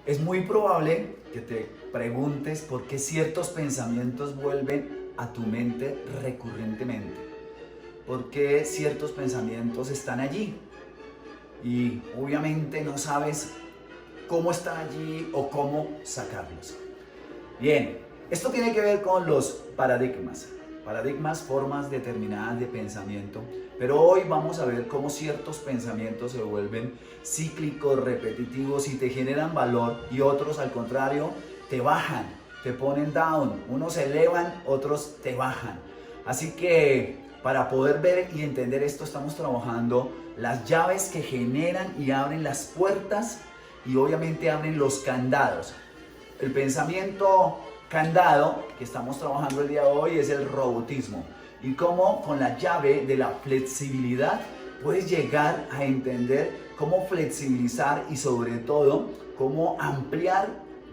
Es muy probable que te preguntes por qué ciertos pensamientos vuelven a tu mente recurrentemente. ¿Por qué ciertos pensamientos están allí? Y obviamente no sabes cómo están allí o cómo sacarlos. Bien, esto tiene que ver con los paradigmas. Paradigmas, formas determinadas de pensamiento. Pero hoy vamos a ver cómo ciertos pensamientos se vuelven cíclicos, repetitivos y te generan valor, y otros al contrario te bajan, te ponen down. Unos se elevan, otros te bajan. Así que para poder ver y entender esto estamos trabajando las llaves que generan y abren las puertas y obviamente abren los candados. El pensamiento candado que estamos trabajando el día de hoy es el robotismo, y cómo con la llave de la flexibilidad puedes llegar a entender cómo flexibilizar y sobre todo cómo ampliar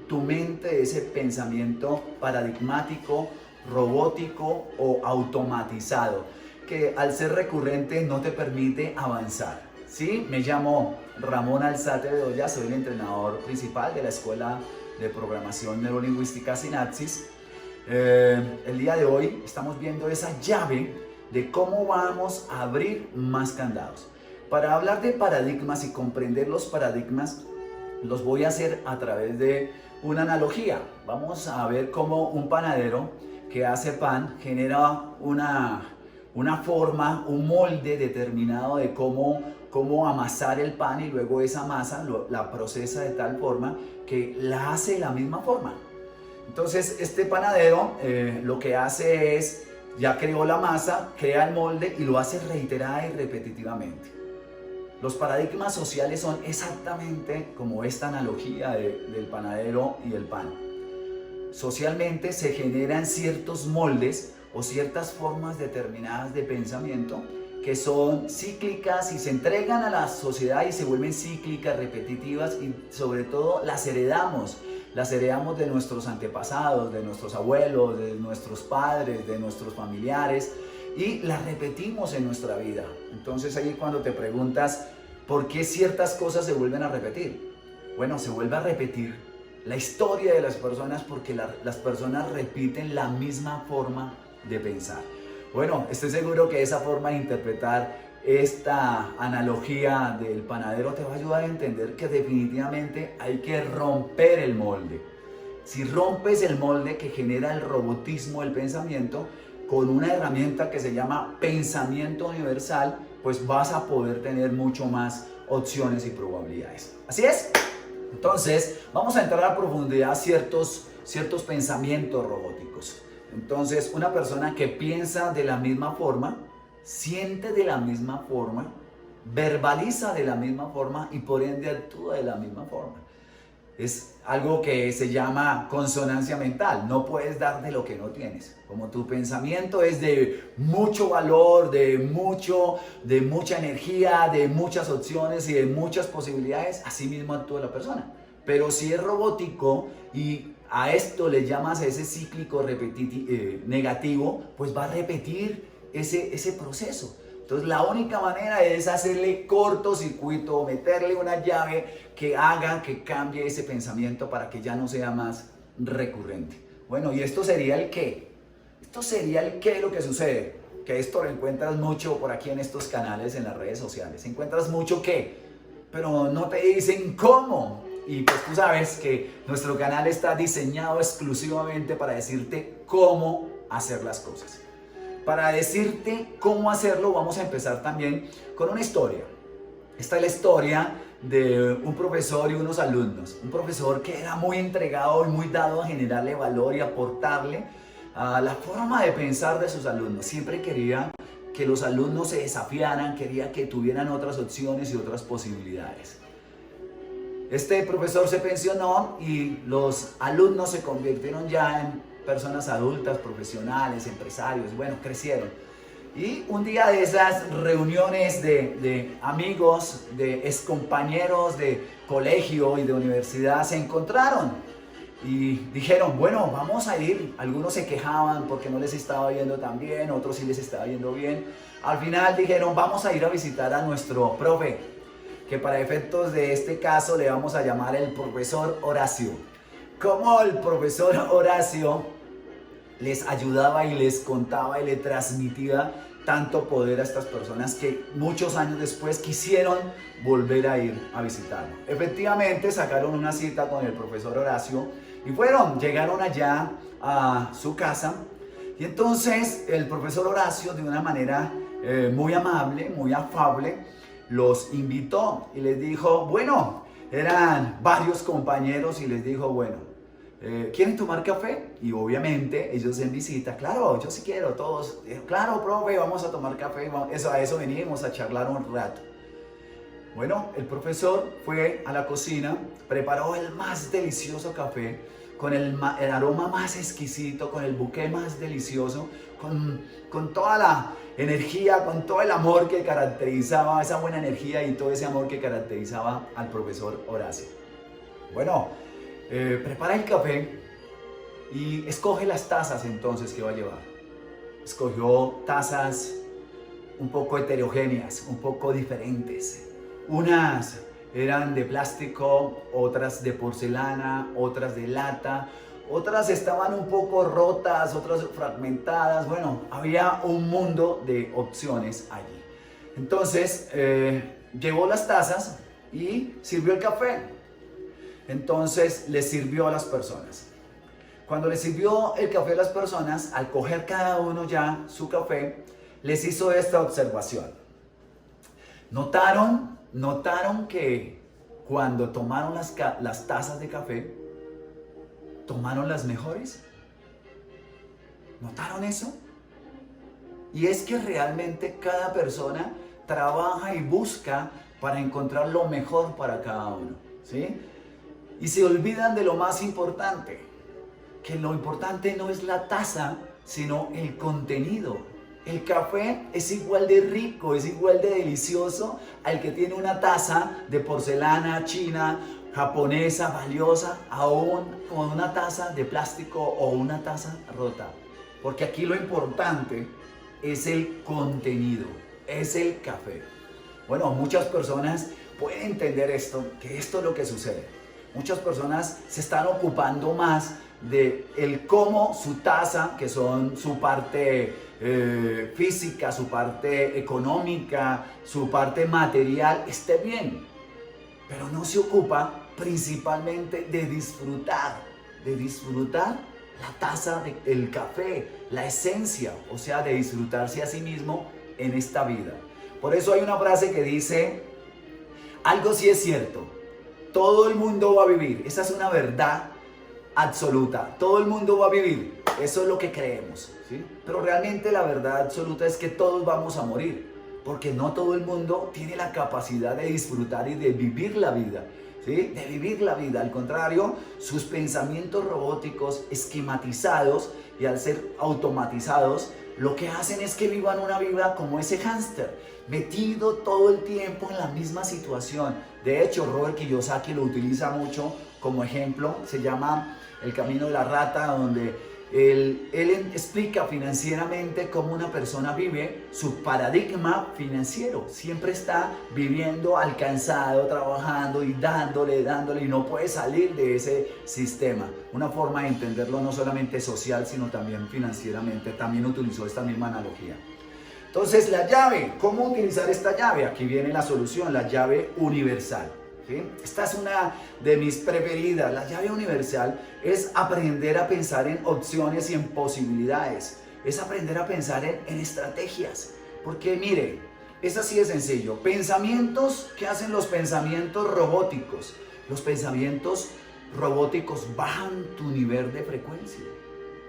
tu mente de ese pensamiento paradigmático, robótico o automatizado, que al ser recurrente no te permite avanzar. Sí, me llamo Ramón Alzate Bedoya, soy el entrenador principal de la Escuela de Programación Neurolingüística Sinapsis. El día de hoy estamos viendo esa llave de cómo vamos a abrir más candados. Para hablar de paradigmas y comprender los paradigmas, los voy a hacer a través de una analogía. Vamos a ver cómo un panadero que hace pan genera una forma, un molde determinado de cómo amasar el pan, y luego esa masa la procesa de tal forma que la hace de la misma forma. Entonces este panadero lo que hace es, ya creó la masa, crea el molde y lo hace reiterada y repetitivamente. Los paradigmas sociales son exactamente como esta analogía del panadero y el pan. Socialmente se generan ciertos moldes o ciertas formas determinadas de pensamiento que son cíclicas y se entregan a la sociedad y se vuelven cíclicas, repetitivas, y sobre todo las heredamos de nuestros antepasados, de nuestros abuelos, de nuestros padres, de nuestros familiares, y las repetimos en nuestra vida. Entonces ahí cuando te preguntas por qué ciertas cosas se vuelven a repetir, bueno, se vuelve a repetir la historia de las personas porque las personas repiten la misma forma de pensar. Bueno, estoy seguro que esa forma de interpretar esta analogía del panadero te va a ayudar a entender que definitivamente hay que romper el molde. Si rompes el molde que genera el robotismo del pensamiento con una herramienta que se llama pensamiento universal, pues vas a poder tener mucho más opciones y probabilidades. ¿Así es? Entonces, vamos a entrar a profundidad a ciertos pensamientos robóticos. Entonces, una persona que piensa de la misma forma, siente de la misma forma, verbaliza de la misma forma y por ende actúa de la misma forma. Es algo que se llama consonancia mental. No puedes dar de lo que no tienes. Como tu pensamiento es de mucho valor, de mucha energía, de muchas opciones y de muchas posibilidades, así mismo actúa la persona. Pero si es robótico y a esto le llamas a ese cíclico negativo, pues va a repetir ese proceso. Entonces la única manera es hacerle cortocircuito, meterle una llave que haga que cambie ese pensamiento para que ya no sea más recurrente. Bueno, ¿y esto sería el qué? Esto sería el qué, lo que sucede. Que esto lo encuentras mucho por aquí en estos canales, en las redes sociales. Encuentras mucho qué, pero no te dicen cómo. Y pues tú sabes que nuestro canal está diseñado exclusivamente para decirte cómo hacer las cosas. Para decirte cómo hacerlo, vamos a empezar también con una historia. Esta es la historia de un profesor y unos alumnos. Un profesor que era muy entregado y muy dado a generarle valor y aportarle a la forma de pensar de sus alumnos. Siempre quería que los alumnos se desafiaran, quería que tuvieran otras opciones y otras posibilidades. Este profesor se pensionó y los alumnos se convirtieron ya en personas adultas, profesionales, empresarios, bueno, crecieron. Y un día de esas reuniones de amigos, de excompañeros de colegio y de universidad se encontraron y dijeron, bueno, vamos a ir. Algunos se quejaban porque no les estaba yendo tan bien, otros sí les estaba yendo bien. Al final dijeron, vamos a ir a visitar a nuestro profe, que para efectos de este caso le vamos a llamar el profesor Horacio. Cómo el profesor Horacio les ayudaba y les contaba y le transmitía tanto poder a estas personas que muchos años después quisieron volver a ir a visitarlo. Efectivamente sacaron una cita con el profesor Horacio y llegaron allá a su casa, y entonces el profesor Horacio, de una manera muy amable, muy afable, los invitó y les dijo, bueno, eran varios compañeros, y les dijo, bueno, ¿quieren tomar café? Y obviamente ellos en visita, claro, yo sí quiero, todos, claro, profe, vamos a tomar café, a eso venimos, a charlar un rato. Bueno, el profesor fue a la cocina, preparó el más delicioso café, con el aroma más exquisito, con el buqué más delicioso, con toda la energía, con todo el amor que caracterizaba, esa buena energía y todo ese amor que caracterizaba al profesor Horacio. Bueno, prepara el café y escoge las tazas entonces que va a llevar. Escogió tazas un poco heterogéneas, un poco diferentes. Unas eran de plástico, otras de porcelana, otras de lata, otras estaban un poco rotas, otras fragmentadas. Bueno, había un mundo de opciones allí. Entonces, llevó las tazas y sirvió el café. Entonces, le sirvió a las personas. Cuando le sirvió el café a las personas, al coger cada uno ya su café, les hizo esta observación. ¿Notaron que cuando tomaron las tazas de café, tomaron las mejores? ¿Notaron eso? Y es que realmente cada persona trabaja y busca para encontrar lo mejor para cada uno, ¿sí? Y se olvidan de lo más importante, que lo importante no es la taza, sino el contenido. El café es igual de rico, es igual de delicioso al que tiene una taza de porcelana china, japonesa, valiosa, aún con una taza de plástico o una taza rota. Porque aquí lo importante es el contenido, es el café. Bueno, muchas personas pueden entender esto, que esto es lo que sucede. Muchas personas se están ocupando más de el cómo su taza, que son su parte física, su parte económica, su parte material, esté bien, pero no se ocupa principalmente de disfrutar la taza del café, la esencia, o sea, de disfrutarse a sí mismo en esta vida. Por eso hay una frase que dice, algo sí es cierto, todo el mundo va a vivir. Esa es una verdad absoluta, todo el mundo va a vivir, eso es lo que creemos, ¿sí? Pero realmente la verdad absoluta es que todos vamos a morir, porque no todo el mundo tiene la capacidad de disfrutar y de vivir la vida, ¿sí? De vivir la vida. Al contrario, sus pensamientos robóticos, esquematizados y al ser automatizados, lo que hacen es que vivan una vida como ese hámster, metido todo el tiempo en la misma situación. De hecho, Robert Kiyosaki lo utiliza mucho como ejemplo, se llama El Camino de la Rata, donde él explica financieramente cómo una persona vive su paradigma financiero. Siempre está viviendo alcanzado, trabajando y dándole, y no puede salir de ese sistema. Una forma de entenderlo no solamente social, sino también financieramente. También utilizó esta misma analogía. Entonces, la llave, ¿cómo utilizar esta llave? Aquí viene la solución, la llave universal. ¿Sí? Esta es una de mis preferidas. La llave universal es aprender a pensar en opciones y en posibilidades. Es aprender a pensar en estrategias. Porque mire, es así de sencillo. Pensamientos, ¿qué hacen los pensamientos robóticos? Los pensamientos robóticos bajan tu nivel de frecuencia.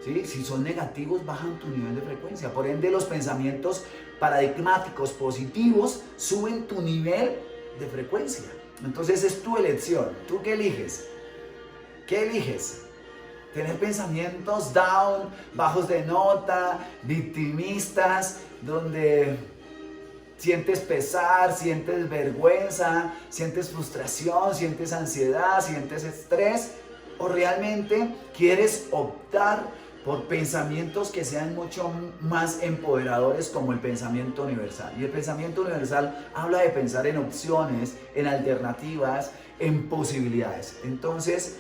¿Sí? Si son negativos, bajan tu nivel de frecuencia. Por ende, los pensamientos paradigmáticos positivos suben tu nivel de frecuencia. Entonces es tu elección. ¿Tú qué eliges? ¿Qué eliges? Tener pensamientos down, bajos de nota, victimistas, donde sientes pesar, sientes vergüenza, sientes frustración, sientes ansiedad, sientes estrés. ¿O realmente quieres optar por pensamientos que sean mucho más empoderadores como el pensamiento universal. Y el pensamiento universal habla de pensar en opciones, en alternativas, en posibilidades. Entonces,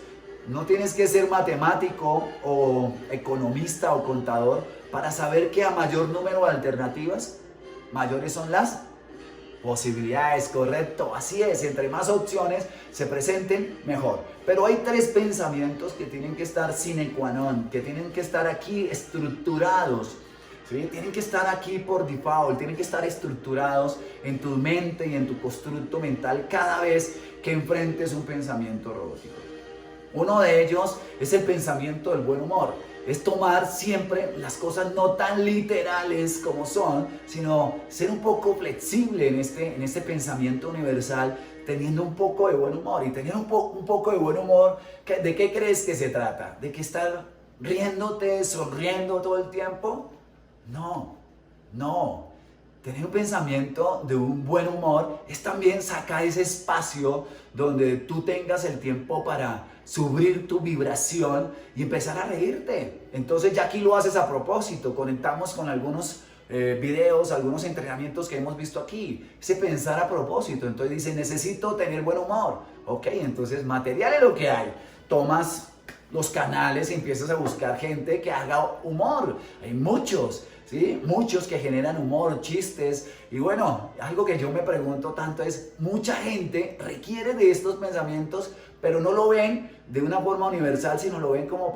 no tienes que ser matemático o economista o contador para saber que a mayor número de alternativas, mayores son las posibilidades, correcto, así es, entre más opciones se presenten, mejor. Pero hay tres pensamientos que tienen que estar sine qua non, que tienen que estar aquí estructurados, ¿sí? Tienen que estar aquí por default, tienen que estar estructurados en tu mente y en tu constructo mental cada vez que enfrentes un pensamiento robótico. Uno de ellos es el pensamiento del buen humor. Es tomar siempre las cosas no tan literales como son, sino ser un poco flexible en este pensamiento universal, teniendo un poco de buen humor. Y tener un poco de buen humor, ¿de qué crees que se trata? ¿De que estar riéndote, sonriendo todo el tiempo? No, no. Tener un pensamiento de un buen humor es también sacar ese espacio donde tú tengas el tiempo para subir tu vibración y empezar a reírte. Entonces ya aquí lo haces a propósito, conectamos con algunos videos, algunos entrenamientos que hemos visto aquí, ese pensar a propósito. Entonces dice, necesito tener buen humor. Ok, entonces material es lo que hay. Tomas los canales y empiezas a buscar gente que haga humor. Hay muchos. ¿Sí? Muchos que generan humor, chistes, y bueno, algo que yo me pregunto tanto es, mucha gente requiere de estos pensamientos, pero no lo ven de una forma universal, sino lo ven como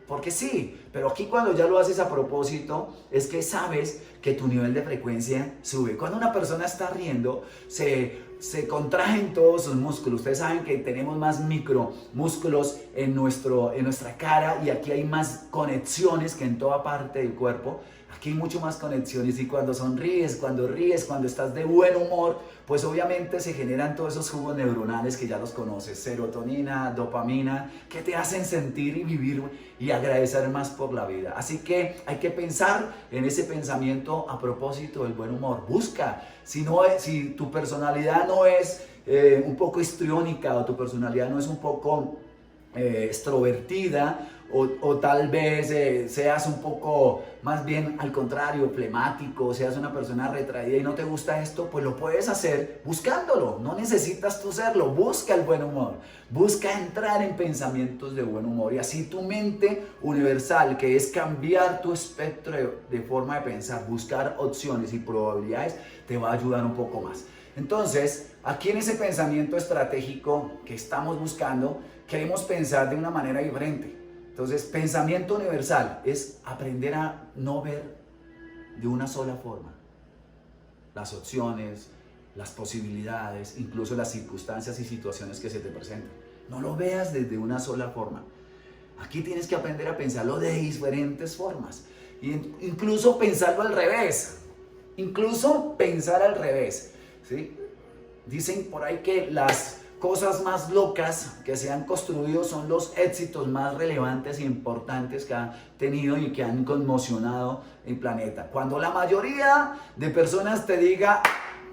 porque sí. Pero aquí cuando ya lo haces a propósito, es que sabes que tu nivel de frecuencia sube. Cuando una persona está riendo, se contraen todos sus músculos. Ustedes saben que tenemos más micromúsculos en nuestra cara, y aquí hay más conexiones que en toda parte del cuerpo. Aquí hay mucho más conexiones, y cuando sonríes, cuando ríes, cuando estás de buen humor, pues obviamente se generan todos esos jugos neuronales que ya los conoces, serotonina, dopamina, que te hacen sentir y vivir y agradecer más por la vida. Así que hay que pensar en ese pensamiento a propósito del buen humor. Busca, si tu personalidad no es un poco histriónica, o tu personalidad no es un poco extrovertida, o tal vez seas un poco más bien al contrario, flemático, seas una persona retraída y no te gusta esto, pues lo puedes hacer buscándolo. No necesitas tú serlo, busca el buen humor, busca entrar en pensamientos de buen humor, y así tu mente universal, que es cambiar tu espectro de forma de pensar, buscar opciones y probabilidades, te va a ayudar un poco más. Entonces, aquí en ese pensamiento estratégico que estamos buscando, queremos pensar de una manera diferente. Entonces, pensamiento universal es aprender a no ver de una sola forma las opciones, las posibilidades, incluso las circunstancias y situaciones que se te presenten. No lo veas desde una sola forma. Aquí tienes que aprender a pensarlo de diferentes formas. Y incluso pensarlo al revés. Incluso pensar al revés, ¿sí? Dicen por ahí que las cosas más locas que se han construido son los éxitos más relevantes e importantes que han tenido y que han conmocionado el planeta. Cuando la mayoría de personas te diga,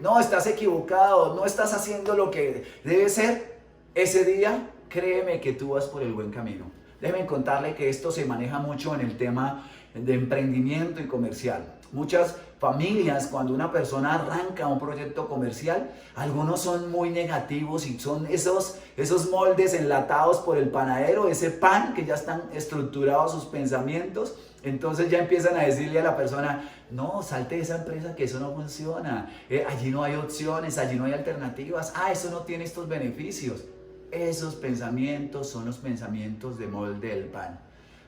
no, estás equivocado, no estás haciendo lo que debe ser, ese día, créeme que tú vas por el buen camino. Déjenme contarle que esto se maneja mucho en el tema de emprendimiento y comercial. Muchas familias, cuando una persona arranca un proyecto comercial, algunos son muy negativos y son esos moldes enlatados por el panadero, ese pan que ya están estructurados sus pensamientos. Entonces ya empiezan a decirle a la persona, no, salte de esa empresa, que eso no funciona, allí no hay opciones, allí no hay alternativas, eso no tiene estos beneficios. Esos pensamientos son los pensamientos de molde del pan.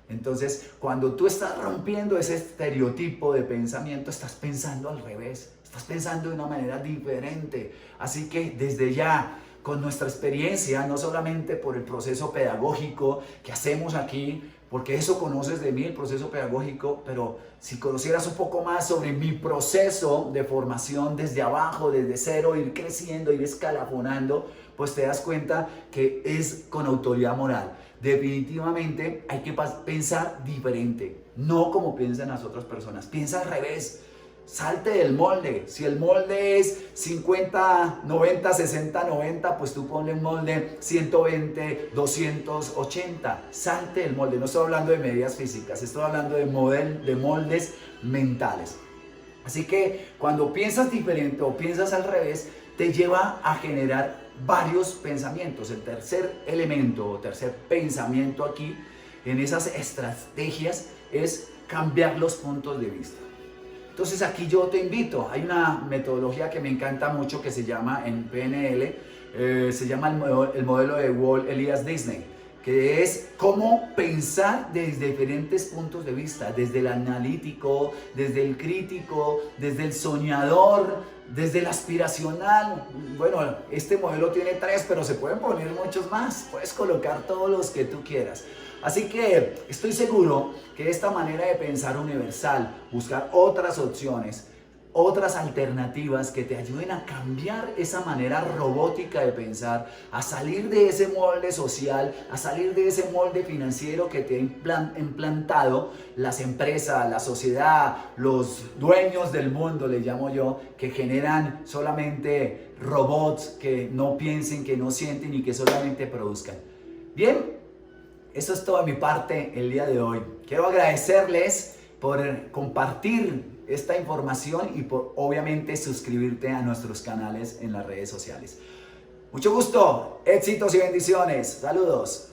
Entonces, cuando tú estás rompiendo ese estereotipo de pensamiento, estás pensando al revés, estás pensando de una manera diferente. Así que desde ya, con nuestra experiencia, no solamente por el proceso pedagógico que hacemos aquí, porque eso conoces de mí, el proceso pedagógico, pero si conocieras un poco más sobre mi proceso de formación desde abajo, desde cero, ir creciendo, ir escalafonando, pues te das cuenta que es con autoridad moral. Definitivamente hay que pensar diferente, no como piensan las otras personas. Piensa al revés, Salte del molde. Si el molde es 50, 90, 60, 90, pues tú ponle un molde 120, 280. Salte del molde. No estoy hablando de medidas físicas, estoy hablando de moldes mentales. Así que cuando piensas diferente o piensas al revés, te lleva a generar varios pensamientos. El tercer elemento o tercer pensamiento aquí en esas estrategias es cambiar los puntos de vista. Entonces aquí yo te invito, hay una metodología que me encanta mucho que se llama en PNL, se llama el modelo de Walt Elias Disney, que es cómo pensar desde diferentes puntos de vista, desde el analítico, desde el crítico, desde el soñador, desde el aspiracional. Bueno, este modelo tiene 3, pero se pueden poner muchos más, puedes colocar todos los que tú quieras. Así que estoy seguro que esta manera de pensar universal, buscar otras opciones, otras alternativas que te ayuden a cambiar esa manera robótica de pensar, a salir de ese molde social, a salir de ese molde financiero que te ha implantado las empresas, la sociedad, los dueños del mundo, les llamo yo, que generan solamente robots que no piensen, que no sienten y que solamente produzcan. Bien. Eso es todo de mi parte el día de hoy. Quiero agradecerles por compartir esta información y por obviamente suscribirte a nuestros canales en las redes sociales. Mucho gusto, éxitos y bendiciones. Saludos.